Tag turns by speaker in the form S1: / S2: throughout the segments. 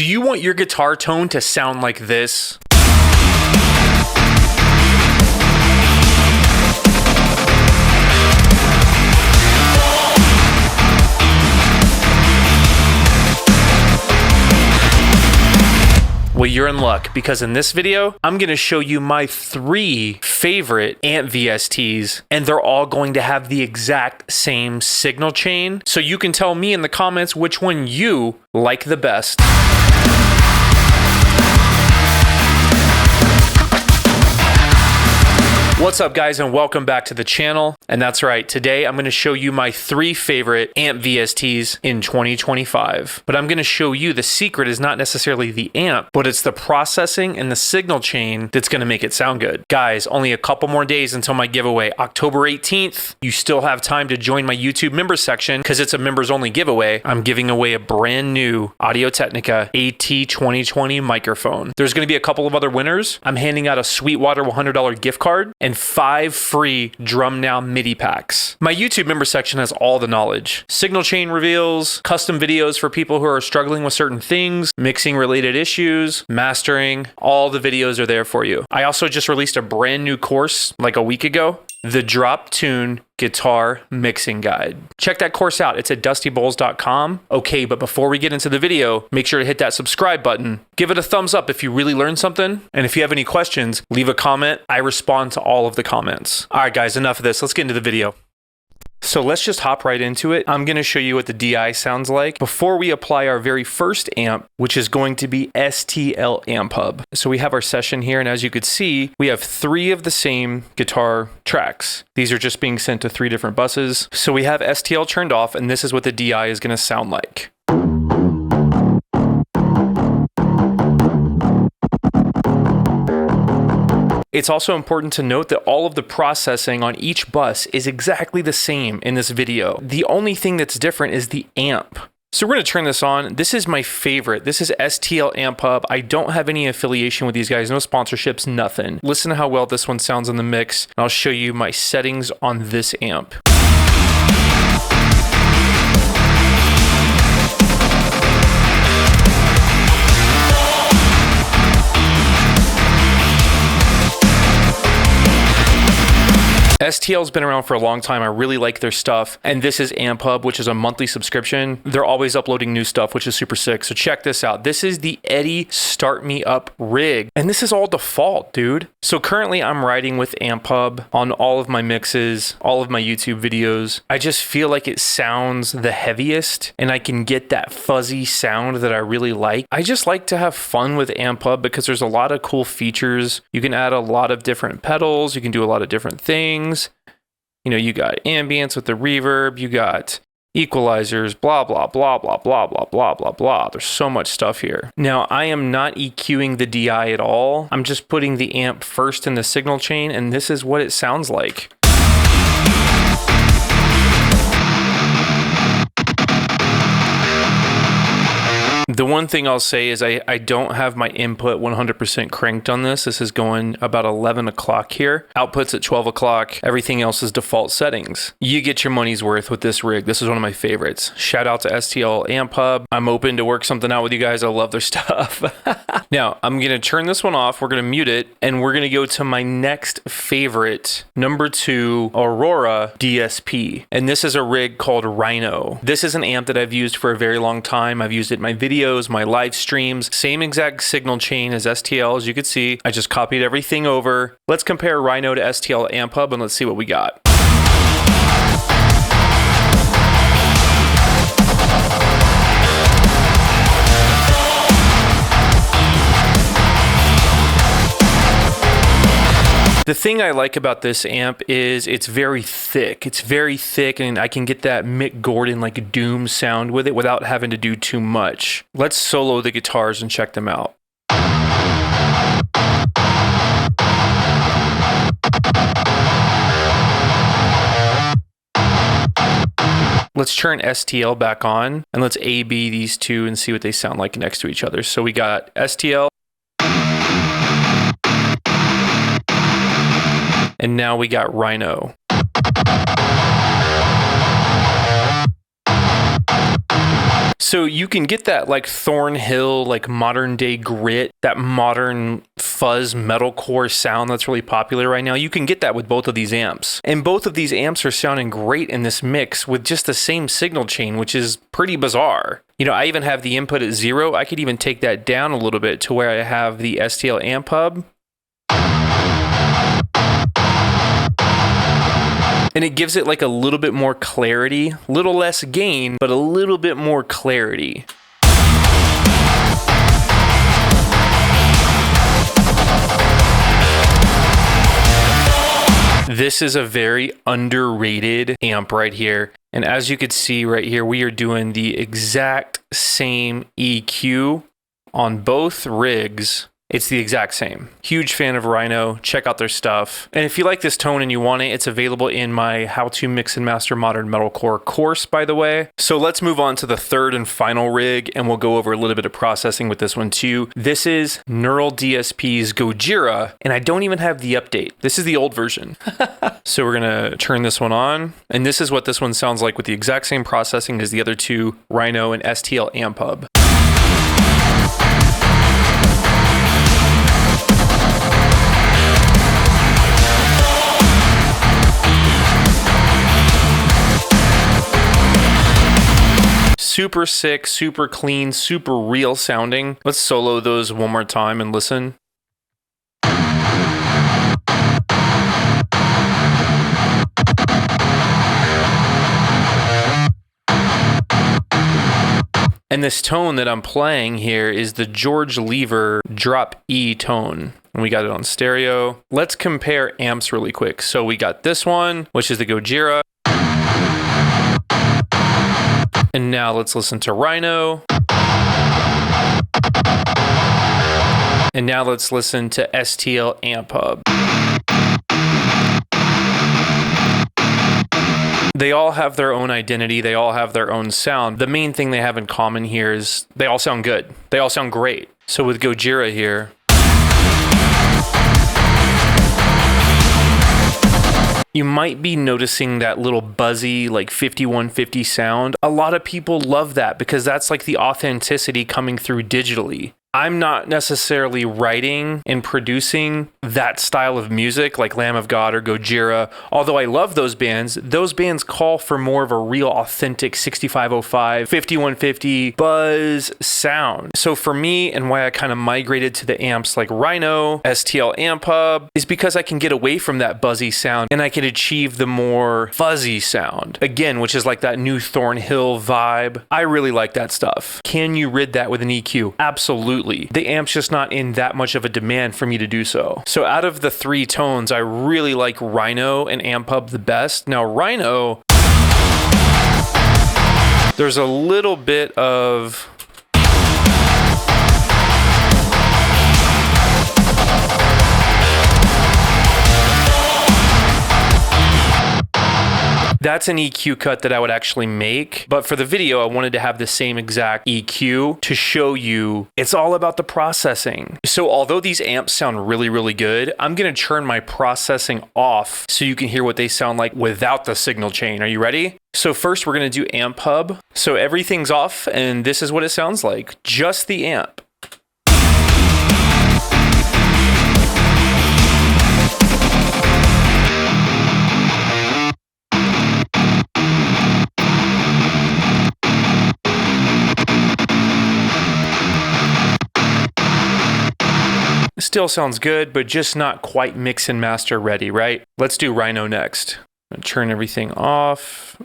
S1: Do you want your guitar tone to sound like this? Well, you're in luck, because in this video, I'm going to show you my 3 favorite amp VSTs, and they're all going to have the exact same signal chain. So you can tell me in the comments which one you like the best. What's up, guys, and welcome back to the channel. And that's right, today I'm going to show you my 3 favorite amp VSTs in 2025. But I'm going to show you the secret is not necessarily the amp, but it's the processing and the signal chain that's going to make it sound good. Guys, only a couple more days until my giveaway, October 18th. You still have time to join my YouTube members section because it's a members only giveaway. I'm giving away a brand new Audio-Technica AT2020 microphone. There's going to be a couple of other winners. I'm handing out a Sweetwater $100 gift card and 5 free Drum Now MIDI packs. My YouTube member section has all the knowledge. Signal chain reveals, custom videos for people who are struggling with certain things, mixing related issues, mastering, all the videos are there for you. I also just released a brand new course like a week ago, the Drop Tune Guitar Mixing Guide. Check that course out. It's at dustybowls.com. Okay, but before we get into the video, make sure to hit that subscribe button. Give it a thumbs up if you really learned something. And if you have any questions, leave a comment. I respond to all of the comments. All right, guys, enough of this. Let's get into the video. So let's just hop right into it. I'm going to show you what the DI sounds like before we apply our very first amp, which is going to be STL AmpHub. So we have our session here, and as you could see, we have 3 of the same guitar tracks. These are just being sent to 3 different buses. So we have STL turned off, and this is what the DI is going to sound like. It's also important to note that all of the processing on each bus is exactly the same in this video. The only thing that's different is the amp. So we're going to turn this on. This is my favorite. This is STL AmpHub. I don't have any affiliation with these guys, no sponsorships, nothing. Listen to how well this one sounds in the mix, and I'll show you my settings on this amp. STL's been around for a long time. I really like their stuff. And this is AmpHub, which is a monthly subscription. They're always uploading new stuff, which is super sick. So check this out. This is the Eddie Start Me Up rig. And this is all default, dude. So currently I'm riding with AmpHub on all of my mixes, all of my YouTube videos. I just feel like it sounds the heaviest and I can get that fuzzy sound that I really like. I just like to have fun with AmpHub because there's a lot of cool features. You can add a lot of different pedals. You can do a lot of different things. You know, you got ambience with the reverb, you got equalizers, blah, blah, blah, blah, blah, blah, blah, blah, blah. There's so much stuff here. Now, I am not EQing the DI at all. I'm just putting the amp first in the signal chain, and this is what it sounds like. The one thing I'll say is I don't have my input 100% cranked on this. This is going about 11 o'clock here. Output's at 12 o'clock. Everything else is default settings. You get your money's worth with this rig. This is one of my favorites. Shout out to STL AmpHub. I'm open to work something out with you guys. I love their stuff. Now, I'm going to turn this one off. We're going to mute it, and we're going to go to my next favorite, number 2, Aurora DSP. And this is a rig called Rhino. This is an amp that I've used for a very long time. I've used it in my videos, my live streams, same exact signal chain as STL, as you could see. I just copied everything over. Let's compare Rhino to STL AmpHub and let's see what we got. The thing I like about this amp is it's very thick. It's very thick, and I can get that Mick Gordon like doom sound with it without having to do too much. Let's solo the guitars and check them out. Let's turn STL back on, and let's A/B these two and see what they sound like next to each other. So we got STL. And now we got Rhino. So you can get that like Thornhill, like modern day grit, that modern fuzz metalcore sound that's really popular right now. You can get that with both of these amps. And both of these amps are sounding great in this mix with just the same signal chain, which is pretty bizarre. You know, I even have the input at 0. I could even take that down a little bit to where I have the STL AmpHub. And it gives it like a little bit more clarity, little less gain, but a little bit more clarity. This is a very underrated amp right here. And as you could see right here, we are doing the exact same EQ on both rigs. It's the exact same. Huge fan of Rhino. Check out their stuff. And if you like this tone and you want it, it's available in my How to Mix and Master Modern Metalcore course, by the way. So let's move on to the third and final rig, and we'll go over a little bit of processing with this one too. This is Aurora DSP's Gojira, and I don't even have the update. This is the old version. So we're gonna turn this one on, and this is what this one sounds like with the exact same processing as the other two, Rhino and STL AmpHub. Super sick, super clean, super real sounding. Let's solo those one more time and listen. And this tone that I'm playing here is the George Lever drop E tone. And we got it on stereo. Let's compare amps really quick. So we got this one, which is the Gojira. And now let's listen to Rhino. And now let's listen to STL AmpHub. They all have their own identity. They all have their own sound. The main thing they have in common here is they all sound good. They all sound great. So with Gojira here, you might be noticing that little buzzy, like 5150 sound. A lot of people love that because that's like the authenticity coming through digitally. I'm not necessarily writing and producing that style of music like Lamb of God or Gojira. Although I love those bands call for more of a real authentic 6505, 5150 buzz sound. So for me, and why I kind of migrated to the amps like Rhino, STL AmpHub, is because I can get away from that buzzy sound and I can achieve the more fuzzy sound. Again, which is like that new Thornhill vibe. I really like that stuff. Can you rid that with an EQ? Absolutely. The amp's just not in that much of a demand for me to do so. So out of the three tones, I really like Rhino and AmpHub the best. Now Rhino, there's a little bit of that's an EQ cut that I would actually make. But for the video, I wanted to have the same exact EQ to show you it's all about the processing. So although these amps sound really, really good, I'm going to turn my processing off so you can hear what they sound like without the signal chain. Are you ready? So first we're going to do AmpHub. So everything's off and this is what it sounds like. Just the amp. Still sounds good, but just not quite mix and master ready, right? Let's do Rhino next. I'm gonna turn everything off.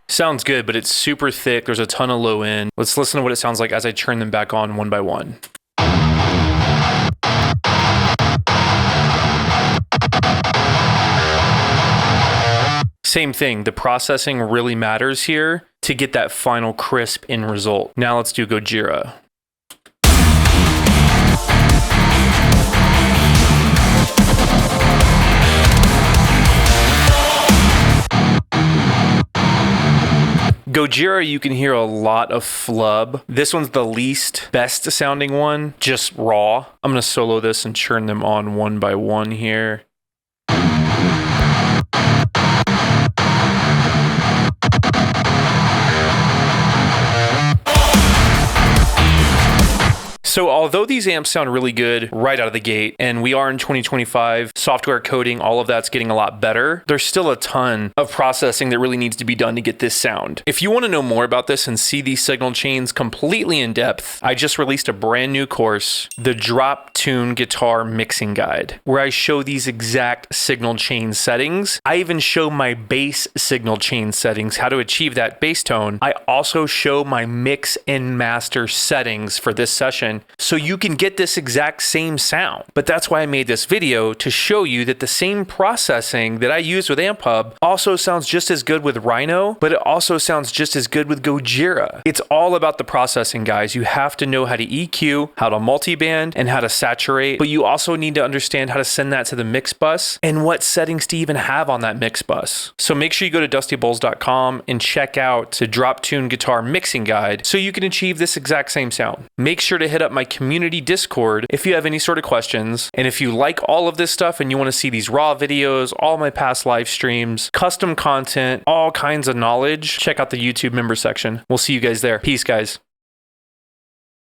S1: Sounds good, but it's super thick. There's a ton of low end. Let's listen to what it sounds like as I turn them back on one by one. Same thing, the processing really matters here to get that final crisp end result. Now let's do Gojira. Gojira, you can hear a lot of flub. This one's the least best sounding one, just raw. I'm gonna solo this and turn them on one by one here. So although these amps sound really good right out of the gate, and we are in 2025, software coding, all of that's getting a lot better, there's still a ton of processing that really needs to be done to get this sound. If you want to know more about this and see these signal chains completely in depth, I just released a brand new course, the Drop Tune Guitar Mixing Guide, where I show these exact signal chain settings. I even show my bass signal chain settings, how to achieve that bass tone. I also show my mix and master settings for this session, so you can get this exact same sound. But that's why I made this video, to show you that the same processing that I use with AmpHub also sounds just as good with Rhino, but it also sounds just as good with Gojira. It's all about the processing, guys. You have to know how to EQ, how to multiband, and how to saturate, but you also need to understand how to send that to the mix bus and what settings to even have on that mix bus. So make sure you go to dustybowls.com and check out the Drop Tune Guitar Mixing Guide so you can achieve this exact same sound. Make sure to hit up my community Discord if you have any sort of questions. And if you like all of this stuff and you want to see these raw videos, all my past live streams, custom content, all kinds of knowledge, check out the YouTube member section. We'll see you guys there. Peace, guys.